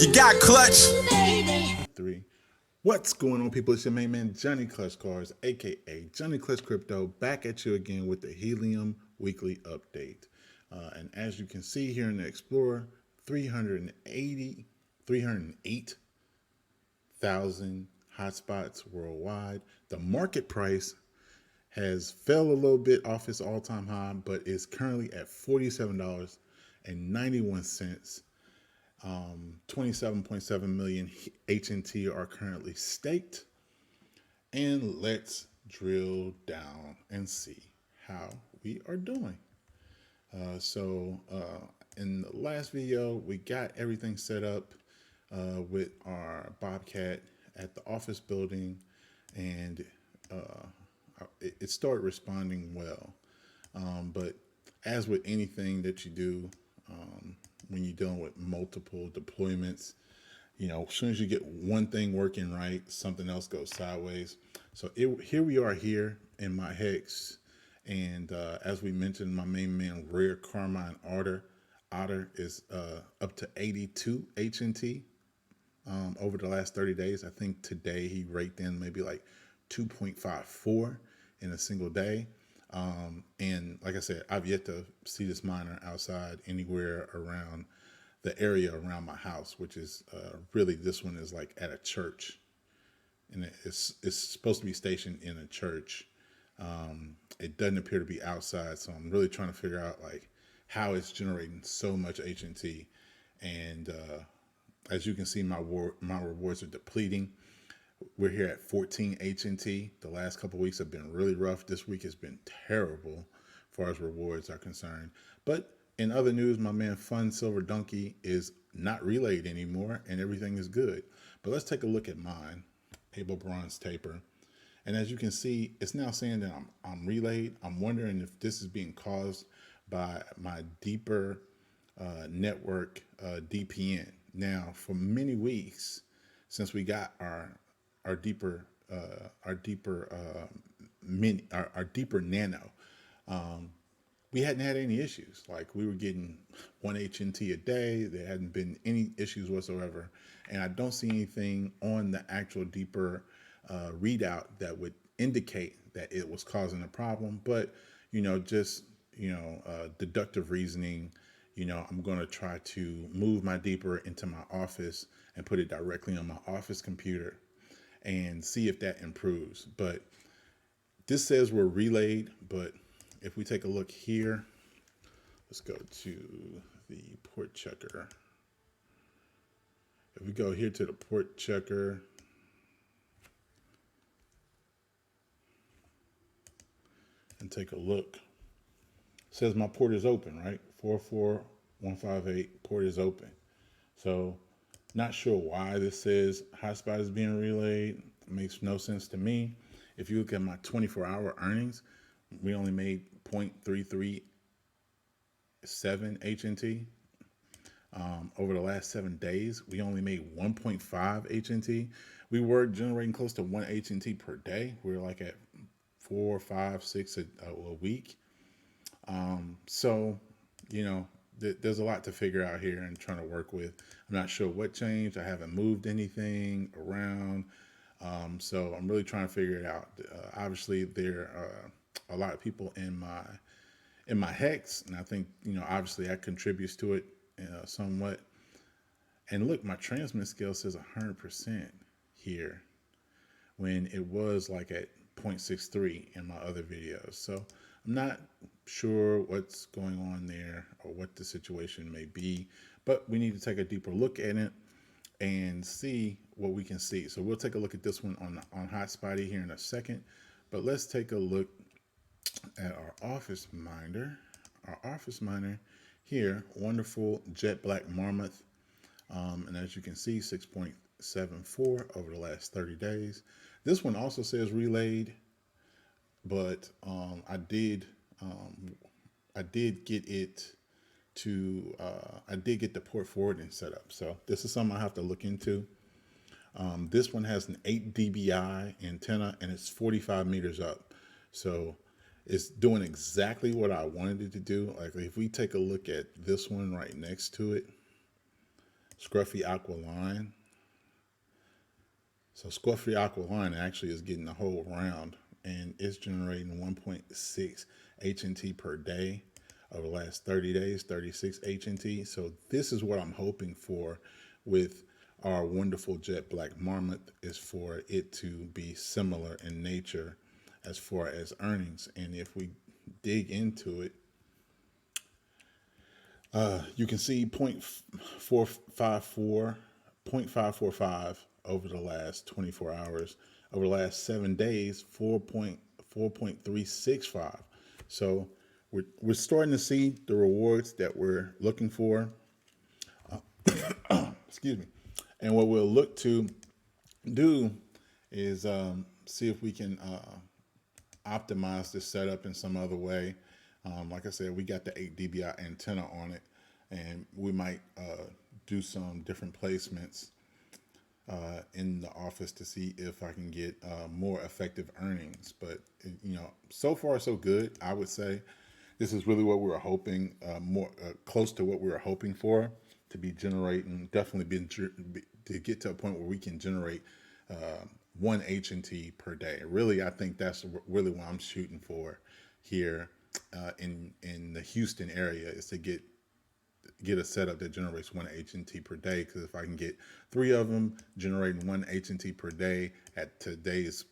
You got clutch. Three. What's going on, people? It's your main man, Johnny Clutch Cars, aka Johnny Clutch Crypto, back at you again with the Helium Weekly update. And as you can see here in the Explorer, 308,000 hotspots worldwide. The market price has fell a little bit off its all-time high, but is currently at $47.91. 27.7 million HNT are currently staked. And let's drill down and see how we are doing. In the last video, we got everything set up with our Bobcat at the office building, and it started responding well. But as with anything that you do, when you're dealing with multiple deployments, you know, as soon as you get one thing working right, something else goes sideways. So here we are here in my hex. And as we mentioned, my main man, Rare Carmine Otter is up to 82 HNT over the last 30 days. I think today he raked in maybe like 2.54 in a single day. And like I said, I've yet to see this miner outside anywhere around the area around my house, which is really, this one is like at a church, and it's supposed to be stationed in a church. It doesn't appear to be outside, so I'm really trying to figure out like how it's generating so much HNT. And as you can see, my rewards are depleting. We're here at 14 HNT. The last couple of weeks have been really rough. This week has been terrible as far as rewards are concerned. But in other news, my man Fun Silver Donkey is not relayed anymore, and everything is good. But let's take a look at mine, Able Bronze Tapir. And as you can see, it's now saying that I'm relayed. I'm wondering if this is being caused by my deeper network DPN. Now, for many weeks since we got our deeper nano, we hadn't had any issues. Like, we were getting 1 HNT a day. There hadn't been any issues whatsoever. And I don't see anything on the actual deeper readout that would indicate that it was causing a problem. But, you know, just, deductive reasoning, I'm going to try to move my deeper into my office and put it directly on my office computer and see if that improves. But this says we're relayed, but if we take a look here, let's go to the port checker. If we go here to the port checker, and take a look, it says my port is open, right? 44158 port is open. So not sure why this says hotspot is being relayed. It makes no sense to me. If you look at my 24-hour earnings, we only made 0.337 HNT. Over the last 7 days, we only made 1.5 HNT. We were generating close to 1 HNT per day. We were like at 4, 5, 6 a week. So, there's a lot to figure out here and trying to work with. I'm not sure what changed. I haven't moved anything around. So I'm really trying to figure it out. Obviously, there are a lot of people in my hex, and I think, obviously that contributes to it somewhat. And look, my transmit scale says 100% here when it was like at 0.63 in my other videos. So I'm not sure what's going on there or what the situation may be, but we need to take a deeper look at it and see what we can see. So we'll take a look at this one on Hotspotty here in a second, but let's take a look at our office miner. Our office miner here, wonderful Jetblack Marmot. And as you can see, 6.74 over the last 30 days. This one also says relayed, but I did get it to, I did get the port forwarding set up. So this is something I have to look into. This one has an 8 dBi antenna, and it's 45 meters up. So it's doing exactly what I wanted it to do. Like, if we take a look at this one right next to it, Scruffy Aqua line. So Scruffy Aqua line actually is getting the whole round, and it's generating 1.6 HNT per day over the last 30 days, 36 HNT. So this is what I'm hoping for with our wonderful Jetblack Marmot, is for it to be similar in nature as far as earnings. And if we dig into it, you can see 0.545 over the last 24 hours. Over the last 7 days, 4.365. So we're starting to see the rewards that we're looking for. Excuse me. And what we'll look to do is see if we can optimize this setup in some other way. Like I said, we got the 8 dBi antenna on it, and we might do some different placements in the office to see if I can get more effective earnings. But so far so good. I would say this is really what we were hoping, more close to what we were hoping for, to be generating. Definitely to get to a point where we can generate 1 HNT per day. Really, I think that's really what I'm shooting for here in the Houston area, is to get a setup that generates 1 HNT per day. Because if I can get 3 of them generating 1 HNT per day at today's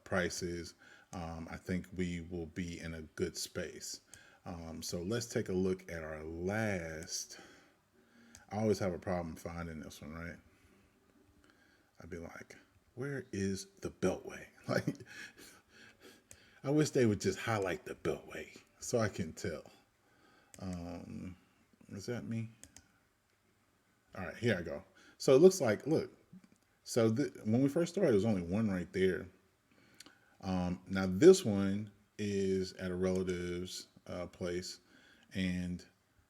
prices, I think we will be in a good space. So let's take a look at our last. I always have a problem finding this one, right? I'd be like, where is the Beltway? Like, I wish they would just highlight the Beltway so I can tell. Is that me? All right, here I go. So it looks like, look. So when we first started, there was only one right there. Now this one is at a relative's place, and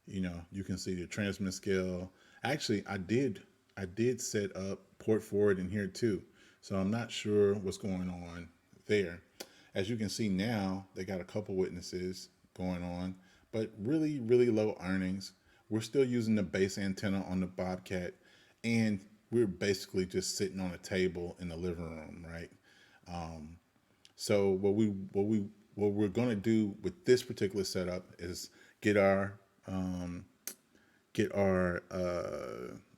you can see the transmit scale. Actually, I did set up port forward in here too, so I'm not sure what's going on there. As you can see now, they got a couple witnesses going on, but really, really low earnings. We're still using the base antenna on the Bobcat, and we're basically just sitting on a table in the living room, right? So what we're going to do with this particular setup is get our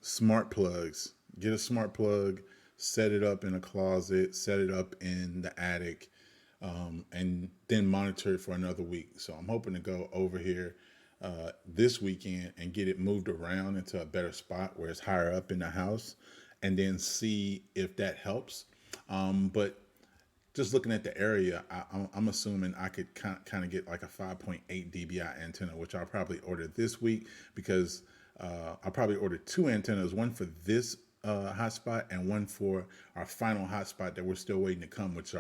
smart plugs. Get a smart plug, set it up in a closet, set it up in the attic, and then monitor it for another week. So I'm hoping to go over here this weekend and get it moved around into a better spot where it's higher up in the house, and then see if that helps. But just looking at the area, I'm assuming I could kind of get like a 5.8 dBi antenna, which I'll probably order this week, because I'll probably order 2 antennas, one for this hotspot and one for our final hotspot that we're still waiting to come, which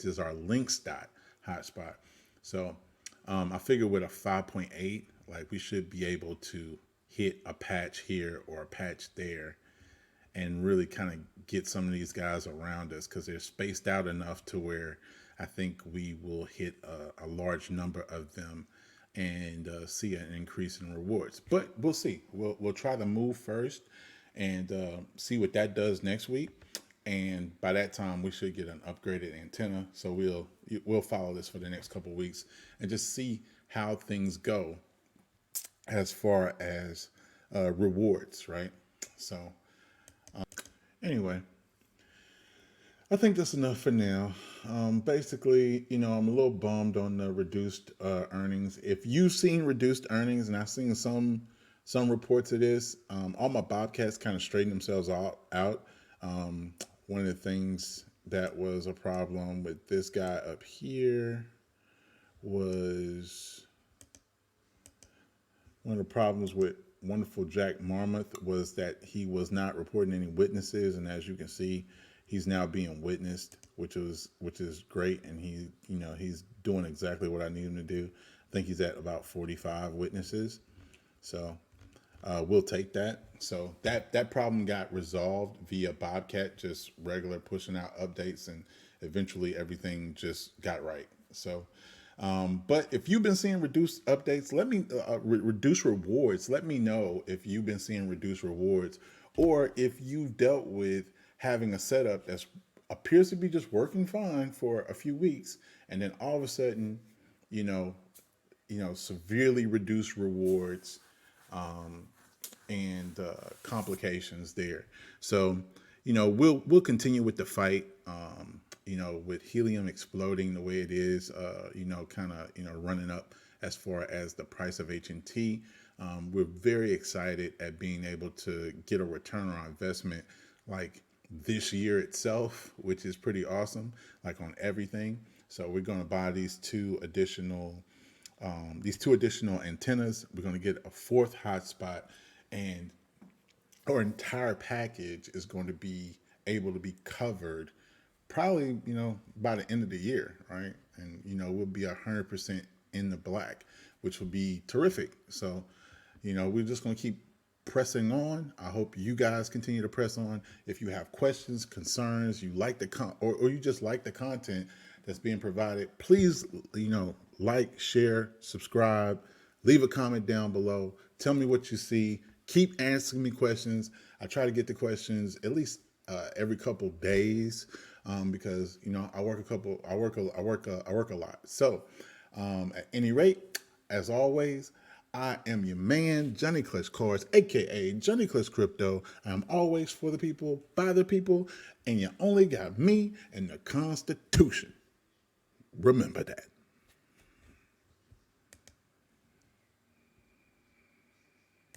is our Links dot hotspot. So I figure with a 5.8, like, we should be able to hit a patch here or a patch there, and really kind of get some of these guys around us, because they're spaced out enough to where I think we will hit a large number of them and see an increase in rewards. But we'll see. We'll try the move first and see what that does next week. And by that time, we should get an upgraded antenna. So we'll follow this for the next couple of weeks and just see how things go as far as rewards, right? So anyway, I think that's enough for now. Basically, I'm a little bummed on the reduced earnings. If you've seen reduced earnings, and I've seen some reports of this, all my Bobcats kind of straightened themselves out. One of the things that was a problem with this guy up here was one of the problems with wonderful Jack Marmot was that he was not reporting any witnesses, and as you can see, he's now being witnessed, which is great, and he's doing exactly what I need him to do. I think he's at about 45 witnesses, so we'll take that. So that problem got resolved via Bobcat, just regular pushing out updates, and eventually everything just got right. So but if you've been seeing reduced updates, let me reduce rewards. Let me know if you've been seeing reduced rewards, or if you've dealt with having a setup that appears to be just working fine for a few weeks, and then all of a sudden, you know, severely reduced rewards, and complications there. So, we'll continue with the fight. With helium exploding the way it is, kind of running up as far as the price of HNT. We're very excited at being able to get a return on our investment like this year itself, which is pretty awesome, like on everything. So we're going to buy these two additional antennas. We're going to get a fourth hotspot, and our entire package is going to be able to be covered probably, by the end of the year, right? And, we'll be 100% in the black, which will be terrific. So, we're just going to keep pressing on. I hope you guys continue to press on. If you have questions, concerns, you like or you just like the content that's being provided, please, like, share, subscribe, leave a comment down below. Tell me what you see. Keep asking me questions. I try to get the questions at least every couple days, because I work a lot. So at any rate, as always, I am your man, Johnny Clutch Cards, aka Johnny Clutch Crypto. I'm always for the people, by the people, and you only got me and the Constitution. Remember that.